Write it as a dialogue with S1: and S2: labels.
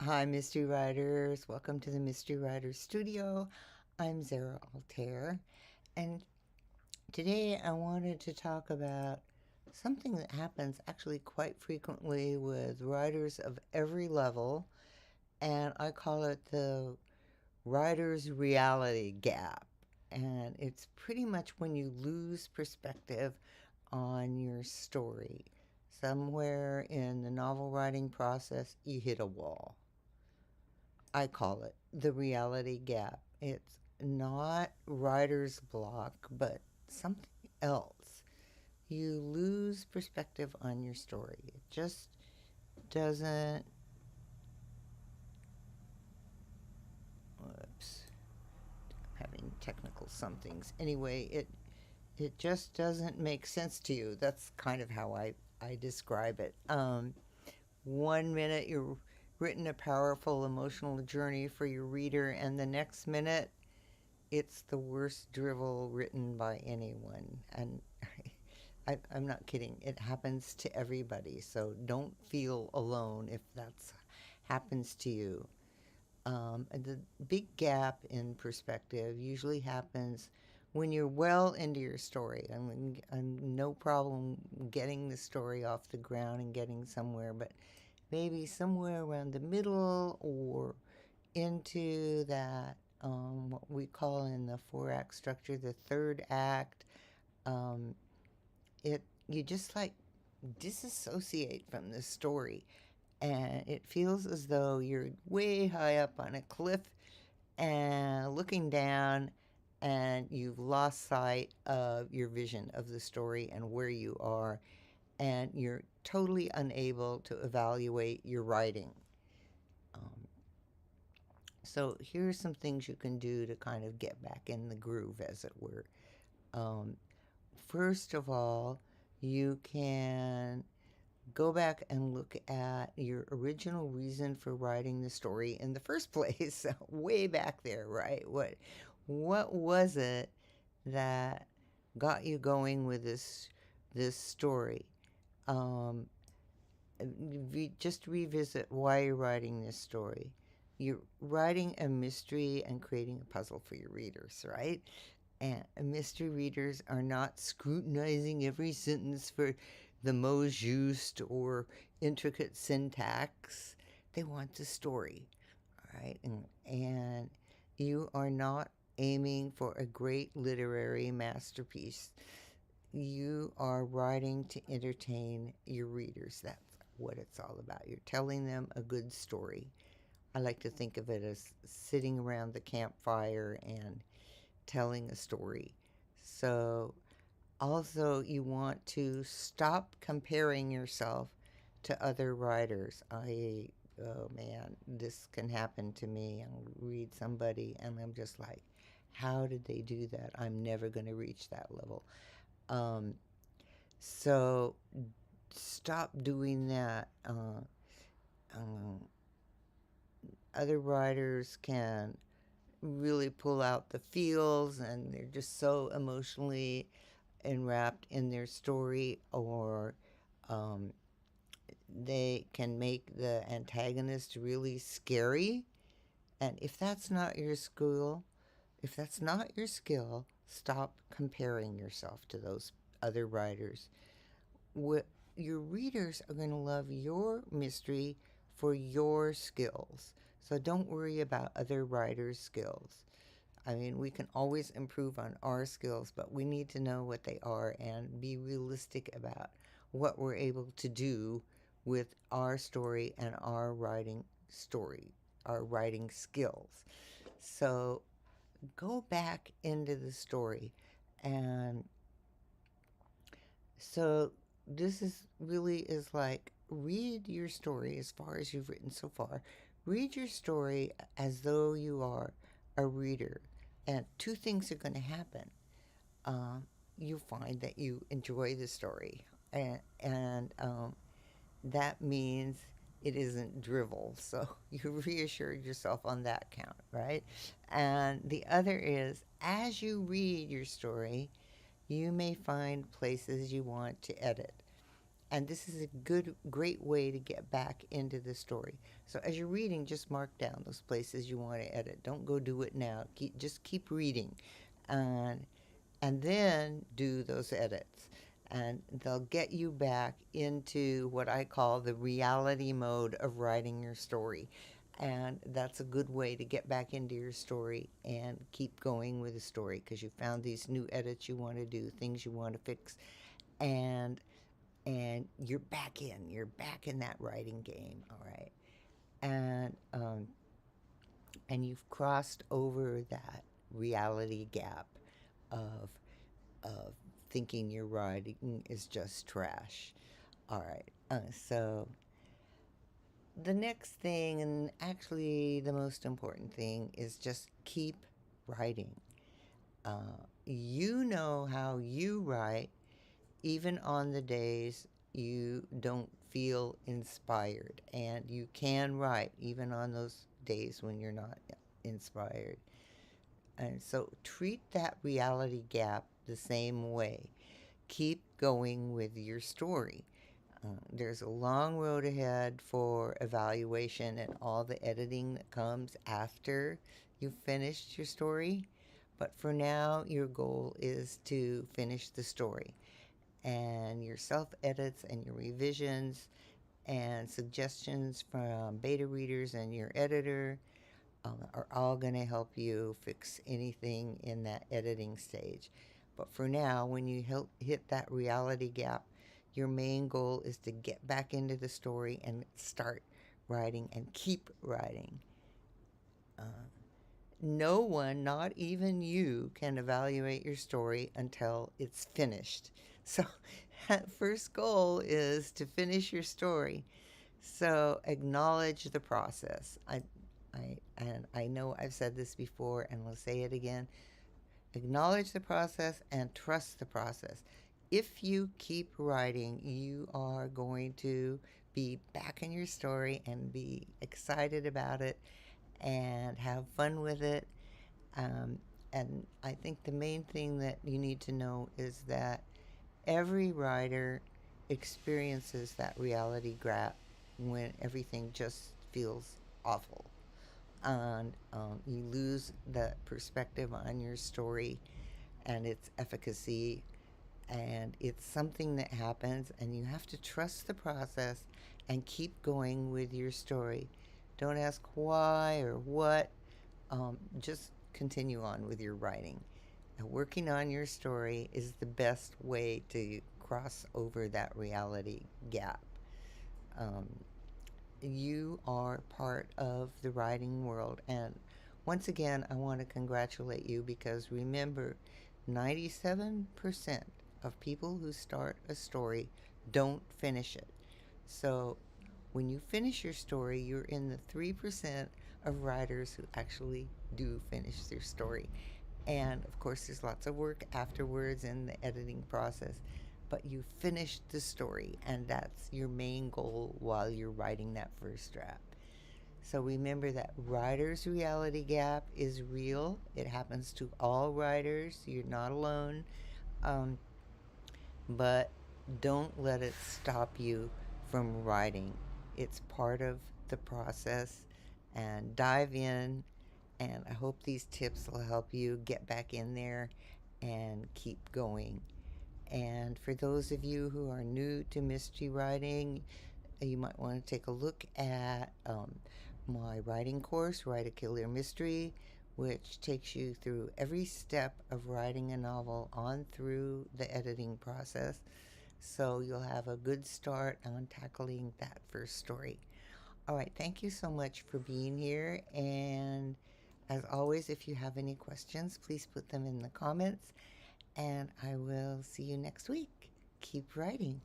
S1: Hi, Mystery Writers. Welcome to the Mystery Writers Studio. I'm Zara Altair, and today I wanted to talk about something that happens actually quite frequently with writers of every level, and I call it the writer's reality gap. And it's pretty much when you lose perspective on your story. Somewhere in the novel writing process, you hit a wall. I call it the reality gap. It's not writer's block, but something else. You lose perspective on your story. It just doesn't. Whoops, having technical somethings. Anyway, it just doesn't make sense to you. That's kind of how I describe it. One minute you're written a powerful emotional journey for your reader, and the next minute it's the worst drivel written by anyone. And I'm not kidding. It happens to everybody. So don't feel alone if that's happens to you. And the big gap in perspective usually happens when you're well into your story. I'm no problem getting the story off the ground and getting somewhere, but maybe somewhere around the middle or into that what we call in the four-act structure the third act. um, it you just like disassociate from the story, and it feels as though you're way high up on a cliff and looking down, and you've lost sight of your vision of the story and where you are, and you're totally unable to evaluate your writing. um, So here's some things you can do to kind of get back in the groove, as it were. Um, First of all, you can go back and look at your original reason for writing the story in the first place, way back there, right? What was it that got you going with this story? Um, just revisit why you're writing this story. You're writing a mystery and creating a puzzle for your readers, right? And mystery readers are not scrutinizing every sentence for the mot juste or intricate syntax. They want the story, right? And you are not aiming for a great literary masterpiece. You are writing to entertain your readers. That's what it's all about. You're telling them a good story. I like to think of it as sitting around the campfire and telling a story. So, also, you want to stop comparing yourself to other writers. Oh man, this can happen to me. I'll read somebody and I'm just like, how did they do that? I'm never going to reach that level. Um, so stop doing that. Um, Other writers can really pull out the feels, and they're just so emotionally enwrapped in their story, or um, they can make the antagonist really scary. And if that's not your skill, stop comparing yourself to those other writers. What your readers are going to love your mystery for your skills. So don't worry about other writers' skills. I mean, we can always improve on our skills, but we need to know what they are and be realistic about what we're able to do with our story and our writing skills. So go back into the story. And so this is really is like read your story as far as you've written so far. Read your story as though you are a reader. And two things are going to happen. Um, you find that you enjoy the story, and that means it isn't drivel. So you reassured yourself on that count, right? And the other is, as you read your story, you may find places you want to edit. And this is a great way to get back into the story. So as you're reading, just mark down those places you want to edit. Don't go do it now. Just keep reading, and then do those edits. And they'll get you back into what I call the reality mode of writing your story. And that's a good way to get back into your story and keep going with the story because you found these new edits you want to do, things you want to fix, and you're back in that writing game. All right. And you've crossed over that reality gap of of thinking your writing is just trash. All right. So the next thing, and actually the most important thing, is just keep writing. You know how you write, even on the days you don't feel inspired, and you can write even on those days when you're not inspired. And so treat that reality gap the same way. Keep going with your story. There's a long road ahead for evaluation and all the editing that comes after you've finished your story. But for now, your goal is to finish the story. And your self edits and your revisions and suggestions from beta readers and your editor are all going to help you fix anything in that editing stage. But for now, when you hit that reality gap, your main goal is to get back into the story and start writing and keep writing. Uh, no one, not even you, can evaluate your story until it's finished. So, that first goal is to finish your story. So, acknowledge the process. I know I've said this before and will say it again. Acknowledge the process and trust the process. If you keep writing, you are going to be back in your story and be excited about it and have fun with it. Um, and I think the main thing that you need to know is that every writer experiences that reality gap when everything just feels awful, and you lose the perspective on your story and its efficacy. And it's something that happens, and you have to trust the process and keep going with your story. Don't ask why or what, just continue on with your writing. Working on your story is the best way to cross over that reality gap. Um, you are part of the writing world. And once again, I want to congratulate you because remember, 97% of people who start a story don't finish it. So when you finish your story, you're in the 3% of writers who actually do finish their story. And of course, there's lots of work afterwards in the editing process, but you finished the story, and that's your main goal while you're writing that first draft. So remember that writer's reality gap is real. It happens to all writers. You're not alone. Um, but don't let it stop you from writing. It's part of the process. And dive in. And I hope these tips will help you get back in there and keep going. And for those of you who are new to mystery writing, you might want to take a look at my writing course, Write a Killer Mystery, which takes you through every step of writing a novel on through the editing process. So you'll have a good start on tackling that first story. All right, thank you so much for being here. And as always, if you have any questions, please put them in the comments. And I will see you next week. Keep writing.